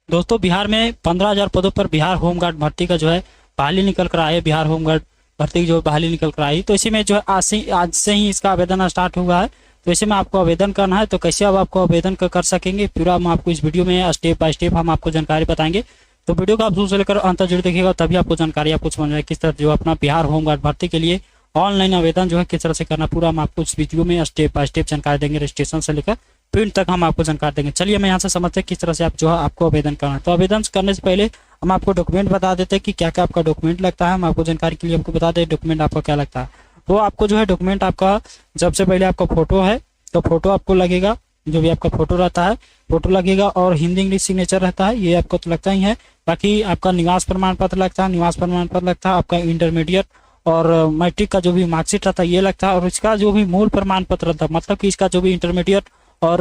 दोस्तों बिहार में 15,000 पदों पर बिहार होमगार्ड भर्ती का जो है बहाली निकल कर आई है। बिहार होमगार्ड भर्ती की जो बहाली निकल कर आई, तो इसी में जो है आज से ही इसका आवेदन स्टार्ट हुआ है। तो इसी में आपको आवेदन करना है। तो कैसे अब आपको आवेदन कर सकेंगे पूरा हम आपको इस वीडियो में स्टेप बाय स्टेप हम आपको जानकारी बताएंगे। तो वीडियो को आप शुरू से लेकर अंत तक जरूर देखिएगा, तभी आपको जानकारी आपको समझ में किस तरह जो अपना बिहार होमगार्ड भर्ती के लिए ऑनलाइन आवेदन जो है किस तरह से करना, पूरा हम आपको इस वीडियो में स्टेप बाय स्टेप जानकारी देंगे। रजिस्ट्रेशन से लेकर प्रिंट तक हम आपको जानकारी देंगे। चलिए मैं यहाँ से समझते हैं किस तरह से आप जो है आपको आवेदन करना है। तो आवेदन करने से पहले हम आपको डॉक्यूमेंट बता देते हैं कि क्या क्या आपका डॉक्यूमेंट लगता है। हम आपको जानकारी के लिए आपको बता दें डॉक्यूमेंट आपका क्या लगता है। तो आपको जो है डॉक्यूमेंट आपका सबसे पहले आपका फोटो है, तो फोटो आपको लगेगा, जो भी आपका फोटो रहता है फोटो लगेगा, और हिंदी इंग्लिश सिग्नेचर रहता है, ये आपको तो लगता ही है। बाकी आपका निवास प्रमाण पत्र लगता है, निवास प्रमाण पत्र लगता है, आपका इंटरमीडिएट और मैट्रिक का जो भी मार्कशीट रहता है ये लगता है, और इसका जो भी मूल प्रमाण पत्र रहता है, मतलब कि इसका जो भी इंटरमीडिएट और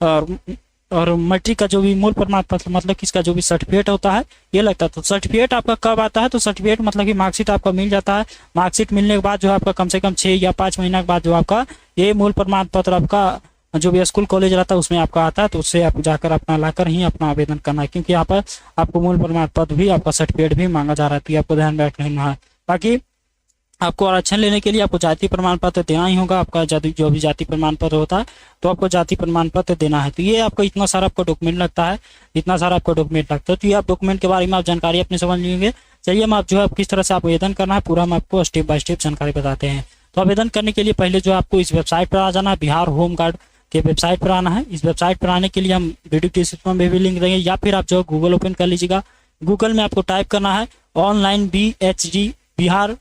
और, और मैट्रिक का जो भी मूल प्रमाण पत्र, मतलब कि इसका जो भी सर्टिफिकेट होता है ये लगता है। तो सर्टिफिकेट आपका कब आता है? तो सर्टिफिकेट मतलब कि मार्कशीट आपका मिल जाता है। मार्कशीट मिलने के बाद जो आपका कम से कम 6 या 5 महीना के बाद जो आपका ये मूल प्रमाण पत्र आपका जो भी स्कूल कॉलेज रहता है उसमें आपका आता है। तो उससे आप जाकर अपना लाकर ही अपना आवेदन करना है, क्योंकि यहाँ पर आपको मूल प्रमाण पत्र भी आपका सर्टिफिकेट भी मांगा जा रहा है, तो ये आपको ध्यान में रखना है। बाकी आपको आरक्षण लेने के लिए आपको जाति प्रमाण पत्र देना ही होगा। आपका जो भी जाति प्रमाण पत्र होता है तो आपको जाति प्रमाण पत्र देना है। तो ये आपको इतना सारा आपको डॉक्यूमेंट लगता है, इतना सारा आपको डॉक्यूमेंट लगता है। तो ये आप डॉक्यूमेंट के बारे में आप जानकारी अपनी समझ लेंगे। चलिए हम आप जो है किस तरह से आप आवेदन करना है पूरा हम आपको स्टेप बाय स्टेप जानकारी बताते हैं। तो आवेदन करने के लिए पहले जो आपको इस वेबसाइट पर आ जाना है, बिहार होमगार्ड के वेबसाइट पर आना है। इस वेबसाइट पर आने के लिए हम वीडियो डिस्क्रिप्शन में भी लिंक देंगे, या फिर आप जो गूगल ओपन कर लीजिएगा। गूगल में आपको टाइप करना है ऑनलाइन BHG बिहार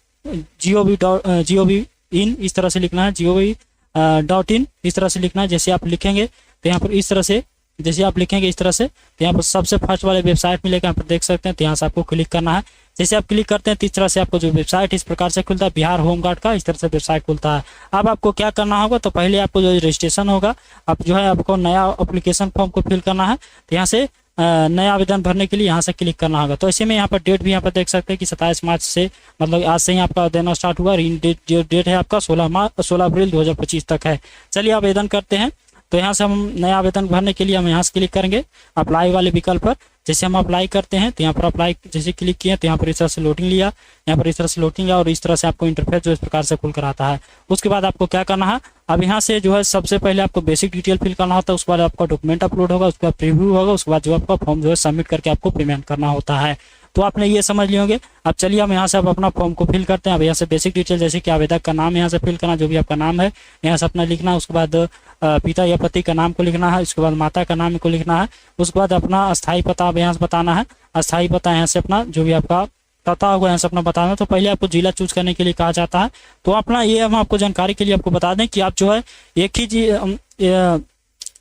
GOV इन, इस तरह से लिखना है, GOV.in इस तरह से लिखना है। जैसे आप लिखेंगे तो यहाँ पर इस तरह से, जैसे आप लिखेंगे इस तरह से, तो यहाँ पर सबसे फर्स्ट वाले वेबसाइट में लेकर यहाँ पर देख सकते हैं। तो यहाँ से आपको क्लिक करना है। जैसे आप क्लिक करते हैं तो इस तरह से आपको जो वेबसाइट इस प्रकार से खुलता है, बिहार होमगार्ड का इस तरह से वेबसाइट खुलता है। अब आपको क्या करना होगा? तो पहले आपको जो रजिस्ट्रेशन होगा, अब जो है आपको नया एप्लीकेशन फॉर्म को फिल करना है। तो यहाँ से नया आवेदन भरने के लिए यहाँ से क्लिक करना होगा। तो ऐसे में यहाँ पर डेट भी यहाँ पर देख सकते हैं कि 27 मार्च से, मतलब आज से ही आपका आवेदन स्टार्ट हुआ। जो डेट है आपका 16 अप्रैल 2025 तक है। चलिए आवेदन करते हैं। तो यहाँ से हम नया आवेदन भरने के लिए हम यहाँ से क्लिक करेंगे अप्लाई वाले विकल्प पर। जैसे हम अप्लाई करते हैं तो यहाँ पर अप्लाई जैसे क्लिक किए तो यहाँ पर इस तरह से लोडिंग लिया, यहाँ पर इस तरह से लोडिंग लिया, और इस तरह से आपको इंटरफेस जो इस प्रकार से खुल कर आता है। उसके बाद आपको क्या करना है? अब यहाँ से जो है सबसे पहले आपको बेसिक डिटेल फिल करना होता है, उसके बाद आपका डॉक्यूमेंट अपलोड होगा, उसके बाद प्रीव्यू होगा, उसके बाद जो आपका फॉर्म जो है सबमिट करके आपको पेमेंट करना होता है। तो आपने ये समझ लिए होंगे। अब चलिए हम यहाँ से अब अपना फॉर्म को फिल करते हैं। अब यहाँ से बेसिक डिटेल जैसे कि आवेदक का नाम यहाँ से फिल करना, जो भी आपका नाम है यहाँ से अपना लिखना, उसके बाद पिता या पति का नाम को लिखना है, उसके बाद माता का नाम को लिखना है, उसके बाद अपना अस्थायी पता अब यहाँ से बताना है। अस्थायी पता यहाँ से अपना जो भी आपका पता होगा यहाँ से अपना बताना है। तो पहले आपको जिला चूज करने के लिए कहा जाता है। तो अपना ये हम आपको जानकारी के लिए आपको बता दें कि आप जो है एक ही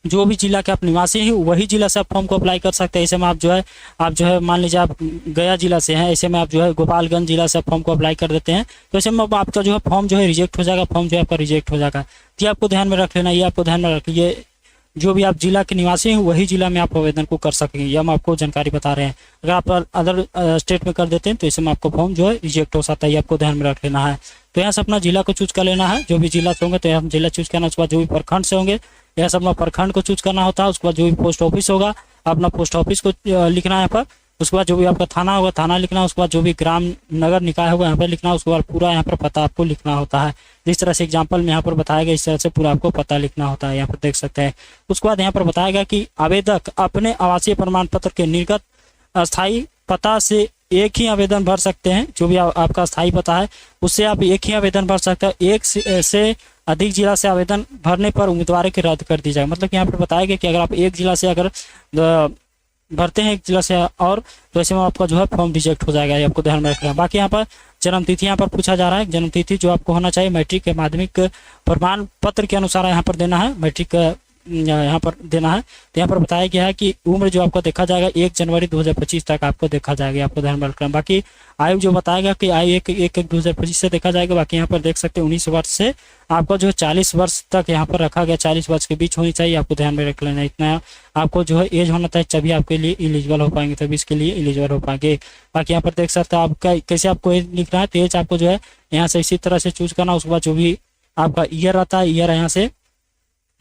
जो भी जिला के आप निवासी हैं वही जिला से आप फॉर्म को अप्लाई कर सकते हैं। ऐसे में आप जो है मान लीजिए आप गया जिला से हैं, ऐसे में आप जो है गोपालगंज जिला से आप फॉर्म को अप्लाई कर देते हैं, तो ऐसे में आपका जो है फॉर्म जो है रिजेक्ट हो जाएगा, फॉर्म जो है आपका रिजेक्ट हो जाएगा। तो ये आपको ध्यान में रख लेना, ये आपको ध्यान में रख लिए जो भी आप जिला के निवासी हैं वही जिला में आप आवेदन को कर सकेंगे, ये हम आपको जानकारी बता रहे हैं। अगर आप अदर स्टेट में कर देते हैं तो इसमें आपको फॉर्म जो है रिजेक्ट हो सकता है, ये आपको ध्यान में रख लेना है। तो यहाँ से अपना जिला को चूज कर लेना है, जो भी जिला से होंगे तो हम जिला चूज करना, उसके बाद जो भी प्रखंड से होंगे यहाँ से अपना प्रखंड को चूज करना होता है। उसके बाद जो भी पोस्ट ऑफिस होगा अपना पोस्ट ऑफिस को लिखना है यहाँ पर। उसके बाद जो भी आपका थाना होगा थाना लिखना है, उसके बाद जो भी ग्राम नगर निकाय होगा यहाँ पर लिखना है, उसके बाद पूरा यहाँ पर पता आपको लिखना होता है। जिस तरह से एग्जाम्पल में यहाँ पर बताया गया इस तरह से पूरा आपको पता लिखना होता है, यहाँ पर देख सकते हैं। उसके बाद यहाँ पर बताया गया कि आवेदक अपने आवासीय प्रमाण पत्र के निर्गत अस्थायी पता से एक ही आवेदन भर सकते हैं। जो भी आपका स्थायी पता है उससे आप एक ही आवेदन भर सकते हैं। एक से अधिक जिला से आवेदन भरने पर उम्मीदवार की रद्द कर दी जाए। मतलब कि यहाँ पर बताया गया कि अगर आप एक जिला से अगर भरते हैं एक जिला से और, तो ऐसे में आपका जो है फॉर्म रिजेक्ट हो जाएगा, ये आपको ध्यान में रखना है। बाकी यहाँ पर जन्म तिथि यहाँ पर पूछा जा रहा है, जन्म तिथि जो आपको होना चाहिए मैट्रिक के माध्यमिक प्रमाण पत्र के अनुसार यहाँ पर देना है, मैट्रिक यहाँ पर देना है। तो यहाँ पर बताया गया है कि उम्र जो आपको देखा जाएगा 1 जनवरी 2025 तक आपको देखा जाएगा, आपको ध्यान में रखना। बाकी आयु जो बताएगा कि आयु 1/1/2025 से देखा जाएगा। बाकी यहाँ पर देख सकते हैं 19 वर्ष से आपको जो 40 वर्ष तक यहाँ पर रखा गया, 40 वर्ष के बीच होनी चाहिए, आपको ध्यान में रख लेना। इतना आपको जो है एज होना चाहिए, तभी आपके लिए एलिजिबल हो पाएंगे, तभी इसके लिए एलिजिबल हो पाएंगे। बाकी यहाँ पर देख सकते हैं आपका कैसे आपको एज लिखना है, तो एज आपको जो है यहाँ से इसी तरह से चूज करना। उसके बाद जो भी आपका ईयर आता है, ईयर यहाँ से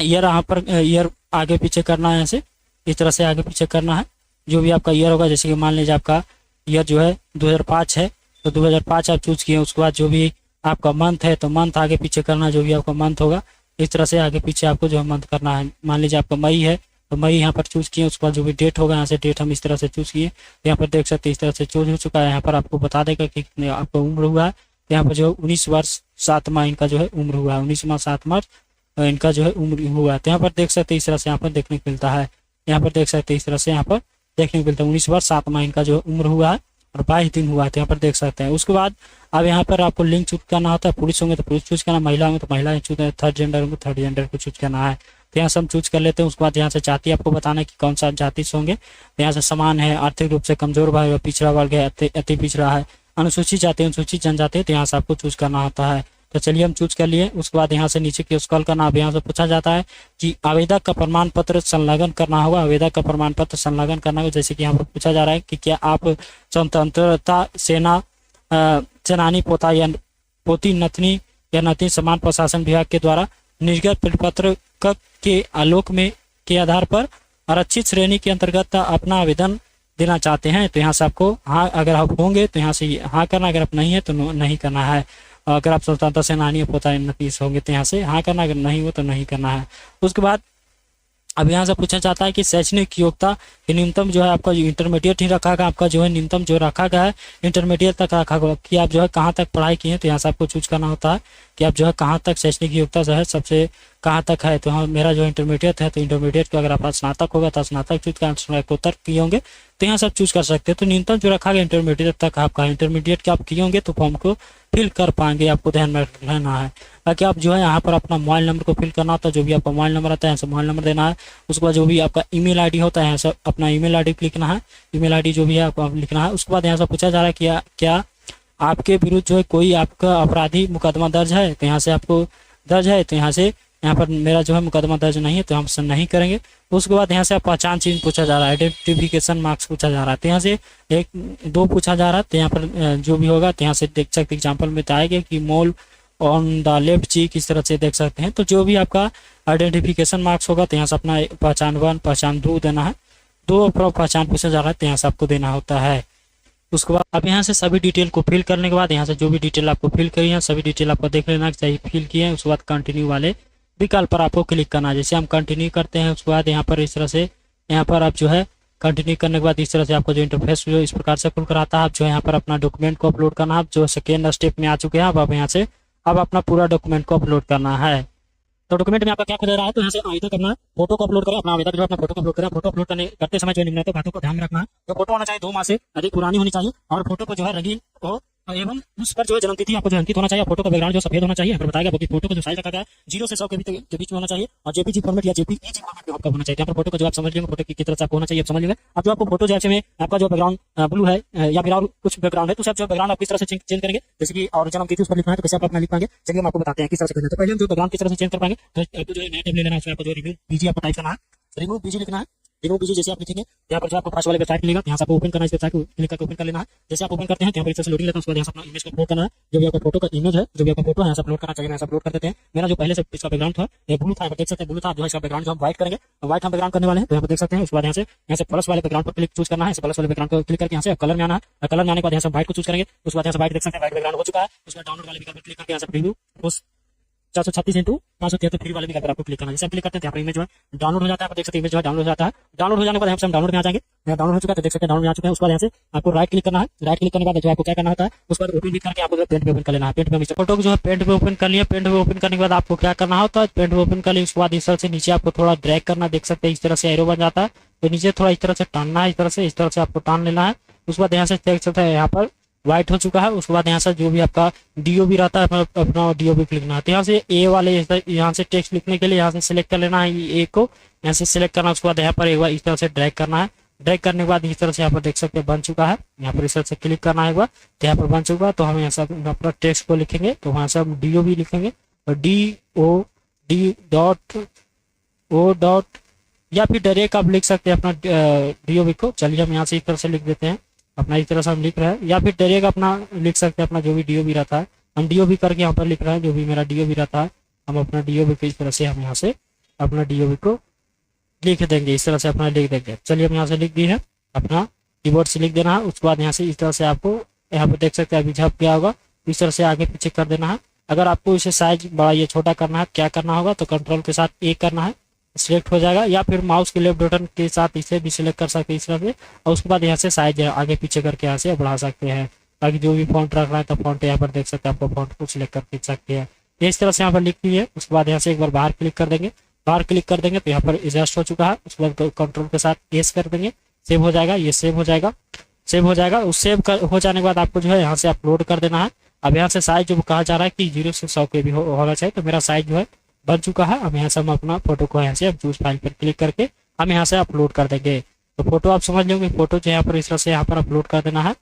ईयर यहाँ पर ईयर आगे पीछे करना है, ऐसे इस तरह से आगे पीछे करना है। जो भी आपका ईयर होगा, जैसे कि मान लीजिए आपका ईयर जो है 2005 है, तो 2005 आप चूज किए। उसके बाद जो भी आपका मंथ है तो मंथ आगे पीछे करना, जो भी आपका मंथ होगा इस तरह से आगे पीछे आपको जो है मंथ करना है। मान लीजिए आपका मई है तो मई यहाँ पर चूज किए। उसके बाद जो भी डेट होगा यहाँ से डेट हम इस तरह से चूज किए, तो यहाँ पर देख सकते हैं इस तरह से चूज हो चुका है। यहाँ पर आपको बता देगा कि कितने आपका उम्र हुआ है। तो यहाँ पर जो 19 वर्ष 7 माह इनका जो है उम्र हुआ है, 19 माह 7 माह इनका जो है उम्र हुआ है। तो यहाँ पर देख सकते हैं इस तरह से यहाँ पर देखने को मिलता है। यहाँ पर देख सकते हैं इस तरह से यहाँ पर देखने को मिलता है 19 वर्ष 7 माह इनका जो उम्र हुआ है और 22 दिन हुआ है। तो यहाँ पर देख सकते हैं। उसके बाद अब यहाँ पर आपको लिंग चूज करना होता है। पुरुष होंगे तो पुरुष चूज करना, महिला होंगे तो महिला चूज, थर्ड जेंडर होंगे थर्ड जेंडर को चूज करना है। तो यहाँ से हम चूज कर लेते हैं। उसके बाद यहाँ से जाति आपको बताना है कि कौन सा जाति से होंगे। तो यहाँ से समान है, आर्थिक रूप से कमजोर वर्ग है, पिछड़ा वर्ग है, अति पिछड़ा है, अनुसूचित जाति, अनुसूचित जनजाति है। तो यहाँ से आपको चूज करना होता है। तो चलिए हम चूज कर लिए। उसके बाद यहाँ से नीचे की स्क्रॉल करना। अब यहाँ से पूछा जाता है कि आवेदक का प्रमाण पत्र संलग्न करना होगा। आवेदक का प्रमाण पत्र संलग्न करना होगा। जैसे कि यहाँ पर पूछा जा रहा है कि क्या आप स्वतंत्रता सेना सेनानी पोता या पोती नथनी या नथनी समान प्रशासन विभाग के द्वारा निर्गत परिपत्र के आलोक में के आधार पर आरक्षित श्रेणी के अंतर्गत अपना आवेदन देना चाहते हैं। तो यहाँ से आपको हाँ, अगर आप होंगे तो यहाँ से हाँ करना, अगर आप नहीं है तो नहीं करना है। अगर आप स्वतंत्रता सेनानी पोता नतीस होंगे तो यहाँ से हाँ करना, अगर नहीं हो तो नहीं करना है। उसके बाद अब यहाँ से पूछा जाता है कि शैक्षणिक योग्यता की न्यूनतम जो है आपका इंटरमीडिएट ही रखा गया। आपका जो है न्यूनतम जो रखा गया है इंटरमीडिएट तक रखा गया कि आप जो है कहाँ तक पढ़ाई किए हैं। तो यहाँ से आपको चूज करना होता है कि आप जो है कहाँ तक शैक्षणिक योग्यता जो है सबसे कहाँ तक है। तो हाँ, मेरा जो इंटरमीडिएट है तो इंटरमीडिएट का अगर आप स्नातक होगा तो स्नातक चूज कर, स्नातकोत्तर किए होंगे तो यहाँ सब चूज कर सकते हैं। तो न्यूनतम जो रखा गया इंटरमीडिएट तक आपका, इंटरमीडिएट के आप किए होंगे तो फॉर्म को फिल कर पाएंगे, आपको ध्यान में रहना है। बाकी आप जो है यहाँ पर अपना मोबाइल नंबर को फिल करना होता है। जो भी आपका मोबाइल नंबर आता है यहाँ से मोबाइल नंबर देना है। उसके बाद जो भी आपका ईमेल आईडी होता है यहाँ से अपना ईमेल आईडी लिखना है। ईमेल आईडी जो भी है आपको लिखना है। उसके बाद यहाँ से पूछा जा रहा है कि क्या आपके विरुद्ध जो है कोई आपका अपराधी मुकदमा दर्ज है। तो यहाँ से आपको दर्ज है, तो यहाँ से यहाँ पर मेरा जो है मुकदमा दर्ज नहीं है तो हम नहीं करेंगे। उसके बाद यहाँ से आप पहचान चिन्ह पूछा जा रहा है, आइडेंटिफिकेशन मार्क्स पूछा जा रहा है। तो यहाँ से 1-2 पूछा जा रहा है। तो यहाँ पर जो भी होगा तो यहाँ से देख सकते एग्जाम्पल में आएगा कि मोल ऑन द लेफ्ट चीक, इस तरह से देख सकते हैं। तो जो भी आपका आइडेंटिफिकेशन मार्क्स होगा तो यहाँ से अपना पहचान 1 पहचान 2 देना है। 2 पहचान पूछा जा रहा है तो यहाँ से आपको देना होता है। उसके बाद अब यहाँ से सभी डिटेल को फिल करने के बाद यहाँ से जो भी डिटेल आपको फिल करी है सभी डिटेल आपको देख लेना चाहिए फिल किए हैं। उसके बाद कंटिन्यू वाले विकल्प पर आपको क्लिक करना है। जैसे हम कंटिन्यू करते हैं उसके बाद यहाँ पर इस तरह से यहाँ पर आप जो है कंटिन्यू करने के बाद इस तरह से आपको जो इंटरफेस जो इस प्रकार से खुल कर आता है। आप जो है यहाँ पर अपना डॉक्यूमेंट को अपलोड करना है। आप जो सेकेंड स्टेप में आ चुके हैं। अब यहाँ से अब अपना पूरा डॉक्यूमेंट को अपलोड करना है। तो डॉक्यूमेंट में आपका क्या खुद रहा है तो यहाँ से आवेदक अपना फोटो को अपलोड करें। अपना आवेदक जो अपना फोटो को अपलोड करें। फोटो अपलोड करते समय जो निम्नलिखित बातों को ध्यान में रखना है। तो फोटो होना चाहिए 2 माह से अधिक पुरानी होनी चाहिए और फोटो को जो है रंगीन हो एवं उस पर जो है जन्मतिथि आपको जो अंकित होना चाहिए। फोटो का बैकग्राउंड जो सफेद होना चाहिए। यहाँ पर बताया गया कि फोटो का जो साइज रखा गया है 0 से 100 के बीच में होना चाहिए और जेपीजी फॉर्मेट या जेपीईजी फॉर्मेट में आपका होना चाहिए। यहाँ पर फोटो का जो आप समझ लेंगे फोटो की तरह से आपको होना चाहिए, आप समझ लेंगे। अब जो आपको फोटो जैसे में आपका जो बैकग्राउंड ब्लू है या फिर और कुछ बैकग्राउंड है तो जो बैकग्राउंड आप किस तरह से चेंज करेंगे, जैसे कि और जन्मतिथि उस पर लिखना है तो कैसे आप अपना लिख पाएंगे। चलिए हम आपको बताते हैं किस तरह से करना है। तो पहले हम जो बैकग्राउंड किस तरह से चेंज कर पाएंगे तो आपको जो नया टैब ले लेना है। उसमें आपको जो रिमूव बीजी आपको टाइप करना है, रिमूव बीजी लिखना है। रिमूव बीजी जैसे आप लिखेंगे यहाँ पर जो आपको फर्स्ट वाले वेबसाइट मिलेगा यहाँ से आपको ओपन करना है। इस वेबसाइट को क्लिक करके ओपन कर लेना है। जैसे आप ओपन करते हैं तो यहाँ पर इस तरह से लोडिंग लेता है। उसके बाद यहाँ से अपना इमेज को अपलोड करना है। जो भी आपका फोटो का इमेज है, जो भी आपका फोटो है यहाँ से अपलोड करना चाहिए। यहाँ से अपलोड कर देते हैं। मेरा जो पहले से इसका बैकग्राउंड था ये ब्लू था, देख सकते हैं ब्लू था। जो है इसका बैकग्राउंड जो हम व्हाइट करेंगे, व्हाइट हम बैकग्राउंड करने वाले हैं तो यहाँ पर देख सकते हैं। उसके बाद यहाँ से प्लस वाले बैकग्राउंड पर क्लिक चूज करना है। प्लस वाले बैकग्राउंड को क्लिक करके यहाँ से कलर में आना है। कलर में आने के बाद यहाँ से व्हाइट को चूज करेंगे। उसके बाद यहाँ से व्हाइट देख सकते हैं व्हाइट बैकग्राउंड हो चुका है। उसके बाद डाउनलोड वाले विकल्प पर क्लिक करके यहाँ से प्रीव्यू 436x573 प्रीव्यू वाले विकल्प पर आपको क्लिक करना है। जैसे आप क्लिक करते हैं यहाँ पर इमेज जो है डाउनलोड हो जाता है। आप देख सकते हैं इमेज जो है डाउनलोड हो जाता है। डाउनलोड हो जाने के बाद यहाँ से हम डाउनलोड में आ जाएंगे। डाउनलोड हो चुका है तो देख सकते हैं डाउनलोड में आ चुके हैं। उसके बाद यहाँ से आपको राइट क्लिक करना है। राइट क्लिक करने के बाद जो आपको क्या करना होता है उसके बाद ओपन करके आपको पेंट पे ओपन कर लेना है। पेंट पे फोटो को जो है पेंट पे ओपन कर लिया। पेंट पे ओपन करने के बाद आपको क्या करना होता है, पेंट पे ओपन कर लिया उसके बाद इस तरह से नीचे आपको थोड़ा ड्रैग करना, देख सकते हैं इस तरह से एरो बन जाता है। तो नीचे थोड़ा इस तरह से टानना है, इस तरह से आपको टान लेना है। उसके बाद यहाँ से देख सकते हैं यहाँ पर व्हाइट हो चुका है। उसके बाद यहाँ से जो भी आपका डीओबी रहता है अपना डीओबी लिखना है। तो यहाँ से ए वाले यहाँ से टेक्स्ट लिखने के लिए यहाँ से सिलेक्ट कर लेना है ए को, यहाँ से सिलेक्ट करना। उसके बाद यहाँ पर एक बार इस तरह से ड्रैग करना है। ड्रैग करने के बाद इस तरह से यहाँ पर देख सकते हैं बन चुका है। यहाँ पर इस तरह से क्लिक करना है एक बार तो यहाँ पर बन चुका है। तो हम यहाँ से अपना टेक्स्ट को लिखेंगे तो वहाँ से हम डीओबी लिखेंगे और DOD या फिर डायरेक्ट आप लिख सकते हैं अपना डीओबी को। चलिए हम यहाँ से इस तरह से लिख देते हैं अपना, इस तरह से हम लिख रहे हैं। या फिर डायरेक्ट अपना लिख सकते हैं अपना जो भी डीओबी रहता है। हम डीओबी करके यहाँ पर लिख रहे हैं जो भी मेरा डीओबी रहता है। हम अपना डीओबी को इस तरह से हम यहाँ से अपना डीओबी को लिख देंगे, इस तरह से अपना लिख देंगे। चलिए हम यहाँ से लिख दिए हैं। अपना कीबोर्ड से लिख देना है। उसके बाद यहाँ से इस तरह से आपको यहाँ पे देख सकते हैं अभी झप गया होगा, इस तरह से आगे पीछे कर देना है। अगर आपको इसे साइज बड़ा या छोटा करना है, क्या करना होगा तो कंट्रोल के साथ ए करना है, सिलेक्ट हो जाएगा, या फिर माउस के लेफ्ट बटन के साथ इसे भी सिलेक्ट कर सकते हैं इस तरह से। और उसके बाद यहाँ से साइज आगे पीछे करके यहाँ से बढ़ा सकते हैं, ताकि जो भी फॉन्ट रखना है तो फॉन्ट यहाँ पर देख सकते हैं, आपको फॉन्ट को सिलेक्ट कर खींच सकते हैं। ये इस तरह से यहाँ पर लिख लीजिए। उसके बाद यहाँ से एक बार बाहर क्लिक कर देंगे, बाहर क्लिक कर देंगे तो यहाँ पर एडजस्ट हो चुका है। उसके बाद कंट्रोल के साथ एस कर देंगे, सेव हो जाएगा, ये सेव हो जाएगा, सेव हो जाएगा। उस सेव हो जाने के बाद आपको जो है यहाँ से अपलोड कर देना है। अब यहाँ से साइज जो कहा जा रहा है कि 0 से 100 KB होना चाहिए, तो मेरा साइज जो है बन चुका है। अब यहाँ से हम अपना फोटो को यहाँ से अब चूज फाइल पर क्लिक करके हम यहाँ से अपलोड कर देंगे। तो फोटो आप समझ लोगे, फोटो जो यहाँ पर इस तरह से यहाँ पर अपलोड कर देना है।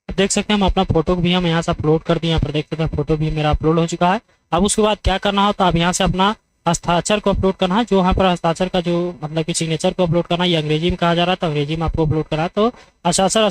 देख सकते हैं हम अपना फोटो भी हम यहाँ से अपलोड कर दिए, यहाँ पर देख सकते हैं फोटो भी मेरा अपलोड हो चुका है। अब उसके बाद क्या करना हो तो अब यहाँ से अपना हस्ताक्षर को अपलोड करना है। जो यहाँ पर हस्ताक्षर का जो मतलब कि सिग्नेचर को अपलोड करना है, ये अंग्रेजी में कहा जा रहा है तो अंग्रेजी में आपको अपलोड करना है। तो हस्ताक्षर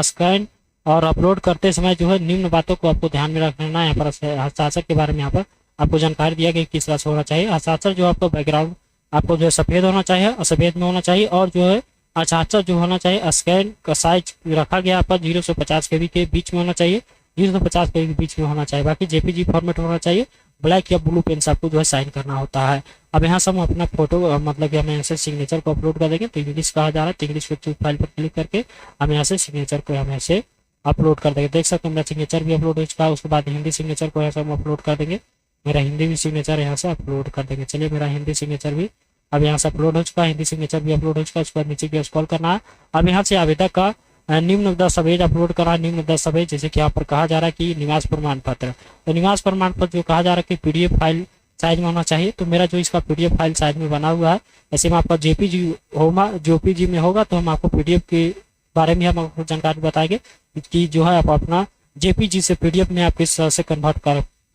स्कैन और अपलोड करते समय जो है निम्न बातों को आपको ध्यान में रखना है। यहाँ पर हस्ताक्षर के बारे में यहाँ पर आपको जानकारी दिया गया किस तरह से होना चाहिए। हस्ताक्षर जो आपको बैकग्राउंड आपको जो है सफ़ेद होना चाहिए और सफ़ेद में होना चाहिए, और जो है हस्ताक्षर जो होना चाहिए स्कैन का साइज रखा गया पर 0 से 50 KB के बीच में होना चाहिए, 0 से 50 KB के बीच में होना चाहिए। बाकी JPG फॉर्मेट होना चाहिए, ब्लैक या ब्लू पेन से आपको जो है साइन करना होता है। अब यहाँ से हम अपना फोटो मतलब कि हम यहाँ से सिग्नेचर को अपलोड कर देंगे। तो इंग्लिश कहा जा रहा है तो इंग्लिश फाइल पर क्लिक करके हम यहाँ से सिग्नेचर को हम यहाँ से अपलोड कर देंगे। देख सकते हैं मेरा सिग्नेचर भी अपलोड हो चुका है। उसके बाद हिंदी सिग्नेचर को यहाँ से हम अपलोड कर देंगे, मेरा हिंदी भी सिग्नेचर यहाँ से अपलोड कर देंगे। चलिए मेरा हिंदी सिग्नेचर भी अब यहाँ से अपलोड हो चुका है, हिंदी सिग्नेचर भी अपलोड हो चुका है। उसके बाद नीचे की स्क्रॉल करना है। अब यहाँ से आवेदक का निम्न दस्तावेज अपलोड करा। निम्न दस्तावेज जैसे कि यहाँ पर कहा जा रहा है कि निवास प्रमाण पत्र, तो निवास प्रमाण पत्र जो कहा जा रहा है कि PDF फाइल साइज में होना चाहिए। तो मेरा जो इसका PDF फाइल साइज में बना हुआ है, ऐसे में आपका JPG होगा, JPG में होगा तो हम आपको PDF के बारे में हम आपको जानकारी बताएंगे कि जो है आप अपना JPG से PDF में आप किस तरह से कन्वर्ट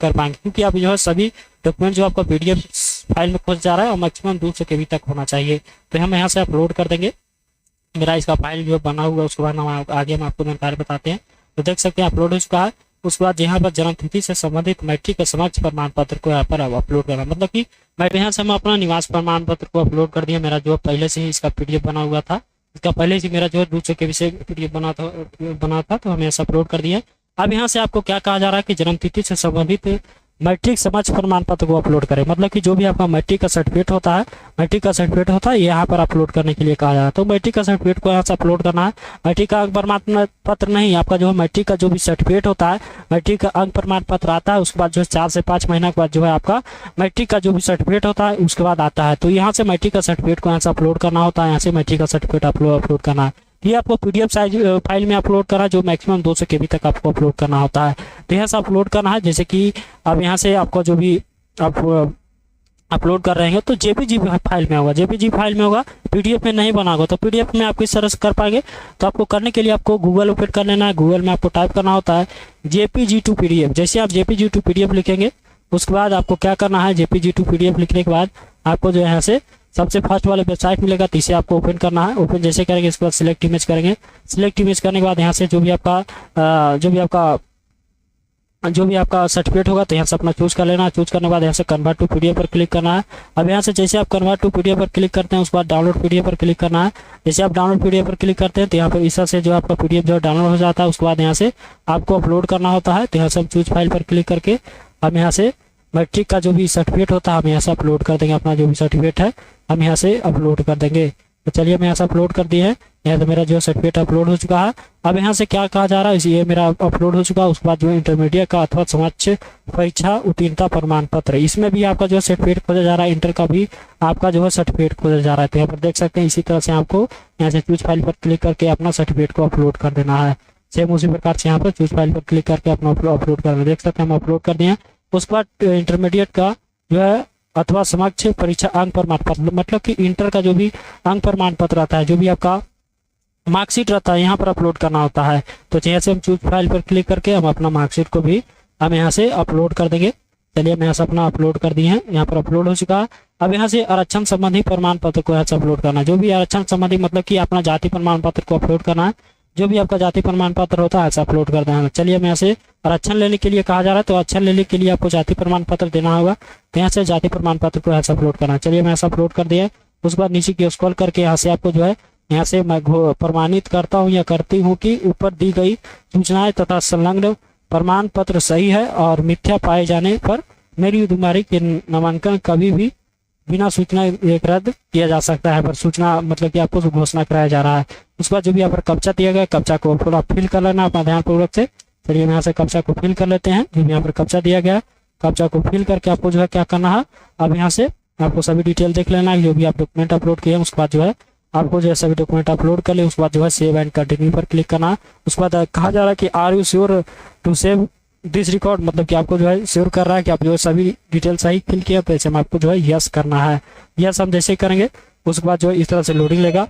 कर पाएंगे, क्योंकि आप जो है सभी डॉक्यूमेंट जो आपका PDF फाइल में खोज जा रहा है और मैक्सिमम 200 KB तक होना चाहिए। तो हम यहाँ से अपलोड कर देंगे। मेरा इसका फाइल जो बना हुआ है उसके बाद हम आगे हम आपको जानकारी बताते हैं। तो देख सकते हैं अपलोड हो चुका है। उसके बाद यहाँ पर जन्म तिथि से संबंधित मैट्रिक का समक्ष प्रमाण पत्र को यहाँ पर अपलोड करना, मतलब कि मैं यहाँ से हम अपना निवास प्रमाण पत्र को अपलोड कर दिया। मेरा जो पहले से ही इसका PDF बना हुआ था, इसका पहले से मेरा जो है 200 KB से PDF बना था तो हम ऐसा अपलोड कर दिया। अब यहाँ से आपको क्या कहा जा रहा है कि जन्म तिथि से संबंधित मैट्रिक समक्ष प्रमाण पत्र को अपलोड करें, मतलब कि जो भी आपका मैट्रिक का सर्टिफिकेट होता है, ये यहाँ पर अपलोड करने के लिए कहा जा रहा है। तो मैट्रिक का सर्टिफिकेट को यहाँ से अपलोड करना है। मैट्रिक का अंक प्रमाण पत्र नहीं, आपका जो है मैट्रिक का जो भी सर्टिफिकेट होता है, मैट्रिक का अंक प्रमाण पत्र आता है। उसके बाद जो है 4 से 5 महीना के बाद जो है आपका मैट्रिक का जो भी सर्टिफिकेट होता है उसके बाद आता है। तो यहाँ से मैट्रिक का सर्टिफिकेट को यहाँ से अपलोड करना होता है। यहाँ से मैट्रिक का सर्टिफिकेट अपलोड करना है। ये आपको PDF साइज फाइल में अपलोड करना है, जो मैक्सिमम 200 KB तक आपको अपलोड करना होता है। तो यहाँ से अपलोड करना है। जैसे कि अब यहाँ से आपको जो भी आप अपलोड कर रहे हैं तो JPG फाइल में होगा, JPG फाइल में होगा, PDF में नहीं बना होगा। तो PDF में आप किस तरह से कर पाएंगे, तो आपको करने के लिए आपको गूगल ओपन कर लेना है। गूगल में आपको टाइप करना होता है JPG to PDF। जैसे आप JPG to PDF लिखेंगे उसके बाद आपको क्या करना है, JPG to PDF लिखने के बाद आपको जो है यहाँ से सबसे फर्स्ट वाले वेबसाइट मिलेगा, तो इसे आपको ओपन करना है। ओपन जैसे करेंगे इसके बाद सिलेक्ट इमेज करेंगे। सिलेक्ट इमेज करने के बाद यहाँ से जो भी आपका सर्टिफिकेट होगा तो यहाँ से अपना चूज कर लेना। चूज करने के बाद यहाँ से कन्वर्ट टू PDF पर क्लिक करना है। अब यहाँ से जैसे आप कन्वर्ट टू PDF पर क्लिक करते हैं उसके बाद डाउनलोड PDF पर क्लिक करना है। जैसे आप डाउनलोड PDF पर क्लिक करते हैं तो यहाँ पर इस तरह से जो आपका PDF जो डाउनलोड हो जाता है। उसके बाद यहाँ से आपको अपलोड करना होता है। तो यहाँ से हम चूज फाइल पर क्लिक करके हम यहाँ से मैट्रिक का जो भी सर्टिफिकेट होता है हम यहाँ से अपलोड कर देंगे। अपना जो भी सर्टिफिकेट है हम यहाँ से अपलोड कर देंगे। तो चलिए हम यहाँ से अपलोड कर दिए हैं। यहाँ से मेरा जो सर्टिफिकेट अपलोड हो चुका है। अब यहाँ से क्या कहा जा रहा है, ये मेरा अपलोड हो चुका है। उसके बाद जो इंटरमीडिएट का अथवा समक्ष परीक्षा उत्तीर्णता प्रमाण पत्र, इसमें भी आपका जो सर्टिफिकेट खोजा जा रहा है। इंटर का भी आपका जो है सर्टिफिकेट खोजा जा रहा है। तो यहाँ पर देख सकते हैं इसी तरह से आपको यहाँ से चूज फाइल पर क्लिक करके अपना सर्टिफिकेट को अपलोड कर देना है। सेम उसी प्रकार से यहाँ पर चूज फाइल पर क्लिक करके अपना अपलोड करना। देख सकते हैं हम अपलोड कर दिए हैं। उसके बाद इंटरमीडिएट का जो है अथवा समक्ष परीक्षा अंक प्रमाण पत्र, मतलब कि इंटर का जो भी अंक प्रमाण पत्र आता है, जो भी आपका मार्कशीट रहता है, यहाँ पर अपलोड करना होता है। तो यहाँ से हम चूज फाइल पर क्लिक करके हम अपना मार्कशीट को भी हम यहाँ से अपलोड कर देंगे। चलिए हम यहाँ से अपना अपलोड कर दिए हैं। यहाँ पर अपलोड हो चुका है। अब यहाँ से आरक्षण संबंधी प्रमाण पत्र को यहाँ से अपलोड करना है। जो भी आरक्षण संबंधी मतलब कि अपना जाति प्रमाण पत्र को अपलोड करना है। जो भी आपका जाति प्रमाण पत्र होता है ऐसा अपलोड कर देना है। चलिए हम यहाँ से आरक्षण लेने के लिए कहा जा रहा है, तो आरक्षण लेने के लिए आपको जाति प्रमाण पत्र देना होगा। तो यहाँ से जाति प्रमाण पत्र को यहाँ से अपलोड करना है। चलिए मैं ऐसा अपलोड कर दिया। उसके बाद नीचे की स्क्रॉल करके यहाँ से आपको जो है यहाँ से मैं प्रमाणित करता हूँ या करती हूँ कि ऊपर दी गई सूचनाएं तथा संलग्न प्रमाण पत्र सही है और मिथ्या पाए जाने पर मेरी उम्मीदवारी के नामांकन कभी भी बिना सूचना एक रद्द किया जा सकता है। पर सूचना मतलब कि आपको घोषणा कराया जा रहा है। उसके बाद जो भी यहाँ पर कब्जा दिया गया, कब्जा को थोड़ा फिल कर लेना अपना ध्यानपूर्वक से। चलिए हम यहाँ से कब्जा को फिल कर लेते हैं। जो भी यहाँ पर कब्जा दिया गया, कब्जा को फिल करके आपको जो है क्या करना है, अब यहाँ से आपको सभी डिटेल देख लेना है। जो भी आप डॉक्यूमेंट अपलोड किए हैं उसके बाद जो है आपको जो है सभी डॉक्यूमेंट अपलोड कर ले। उसके बाद जो है सेव एंड कंटिन्यू पर क्लिक करना है। उसके बाद कहा जा रहा है कि are you sure to save this record, मतलब कि आपको जो है श्योर कर रहा है कि आप जो है सभी डिटेल सही फिल किया, तो ऐसे में आपको जो है यस करना है। यस हम जैसे ही करेंगे उसके बाद जो है इस तरह से लोडिंग लेगा।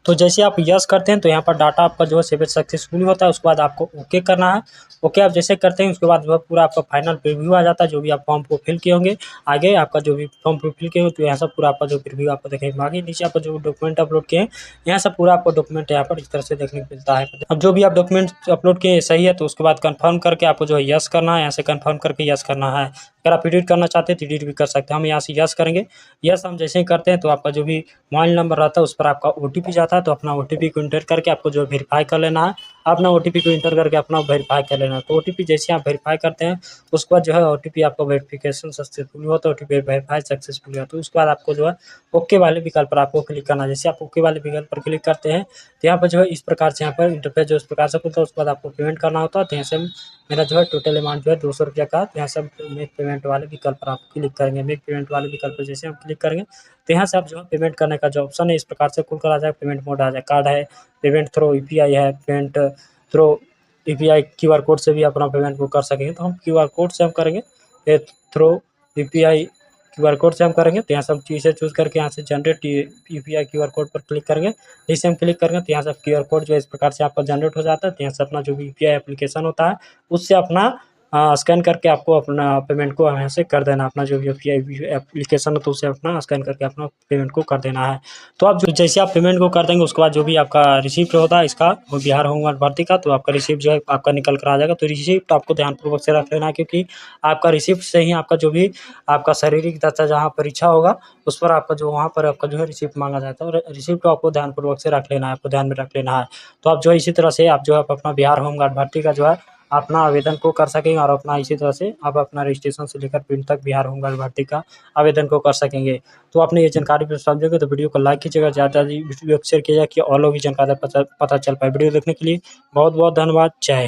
तो जैसे आप यस करते हैं तो यहाँ पर डाटा आपका जो है सेव सक्सेसफुली होता है। उसके बाद आपको ओके करना है। ओके आप जैसे करते हैं उसके बाद जो है पूरा आपका फाइनल प्रीव्यू आ जाता है। जो भी आप फॉर्म को फिल किए होंगे, आगे आपका जो भी फॉर्म को फिल किए होंगे तो यहाँ से पूरा आपका जो प्रीव्यू आपको देखने को आगे नीचे आपको जो डॉक्यूमेंट अपलोड किए हैं यहाँ से पूरा आपको डॉक्यूमेंट यहाँ पर इस तरह से देखने को मिलता है। अब जो भी आप डॉक्यूमेंट अपलोड किए सही है तो उसके बाद कंफर्म करके आपको जो है यस करना है। यहाँ से कंफर्म करके यस करना है। अगर आप एडिट करना चाहते हैं तो एडिट भी कर सकते हैं। हम यहाँ से यस करेंगे। यस हम जैसे ही करते हैं तो आपका जो भी मोबाइल नंबर रहता है उस पर आपका ओटीपी जाता है। तो अपना ओटीपी को इंटर करके आपको जो वेरीफाई कर लेना है। अपना ओटीपी को इंटर करके अपना वेरीफाई कर लेना है। तो ओटीपी जैसे आप वेरीफाई करते हैं उसके बाद जो है ओटीपी आपका वेरिफिकेशन सक्सेसफुल हुआ तो ओटीपी वेरीफाई सक्सेसफुल हुआ तो उसके बाद आपको जो है ओके वाले विकल्प पर आपको क्लिक करना है। जैसे आप ओके वाले विकल्प पर क्लिक करते हैं तो यहाँ पर जो है इस प्रकार से यहाँ पर इंटरफेस जो इस प्रकार से खुलता है। उसके बाद आपको पेमेंट करना होता है। तो यहाँ से मेरा जो है टोटल अमाउंट जो है 200 रुपया का। तो यहाँ से मेक पेमेंट वाले विकल्प पर आप क्लिक करेंगे। मेक पेमेंट वाले विकल्प पर जैसे हम क्लिक करेंगे तो यहाँ से आप जो है पेमेंट करने का जो ऑप्शन है इस प्रकार से खुल कर आ जाएगा। पेमेंट मोड आ जाए, कार्ड है, पेमेंट थ्रो यूपीआई है, payment through UPI QR code से भी अपना पेमेंट वो कर सकेंगे। तो हम क्यूआर कोड से हम करेंगे, थ्रो यूपीआई क्यूआर कोड से हम करेंगे। तो यहाँ से हम चीज़ें चूज़ करके यहाँ से जनरेट यूपीआई क्यूआर कोड पर क्लिक करेंगे। जैसे हम क्लिक करेंगे तो यहाँ से क्यूआर कोड जो है इस प्रकार से आपका जनरेट हो जाता है। तो यहाँ से अपना जो भी यूपीआई एप्लीकेशन होता है उससे अपना स्कैन करके आपको अपना पेमेंट को यहाँ से कर देना। अपना जो यूपीआई एप्लीकेशन है तो उसे अपना स्कैन करके अपना पेमेंट को कर देना है। तो आप जो जैसे आप पेमेंट को कर देंगे उसके बाद जो भी आपका रिसिप्ट होता है इसका वो बिहार होमगार्ड भर्ती का, तो आपका रिसिप्ट जो है आपका निकल कर आ जाएगा। तो रिसिप्ट आपको ध्यानपूर्वक से रख लेना है क्योंकि आपका रिसिप्ट से ही आपका जो भी आपका शारीरिक दशा जहाँ परीक्षा होगा उस पर आपका जो वहाँ पर आपका जो है रिसिप्ट मांगा जाता है। और रिसिप्ट को आपको ध्यानपूर्वक से रख लेना है, आपको ध्यान में रख लेना है। तो आप जो है इसी तरह से आप जो है अपना बिहार होमगार्ड भर्ती का जो है अपना आवेदन को कर सकेंगे और अपना इसी तरह से आप अपना रजिस्ट्रेशन से लेकर प्रिंट तक बिहार होमगार्ड भर्ती का आवेदन को कर सकेंगे। तो आपने ये जानकारी भी समझोगे तो वीडियो को लाइक कीजिएगा, ज़्यादा वीडियो शेयर कीजिएगा कि और लोग भी जानकारी पता चल पाए। वीडियो देखने के लिए बहुत बहुत धन्यवाद। जय हिंद।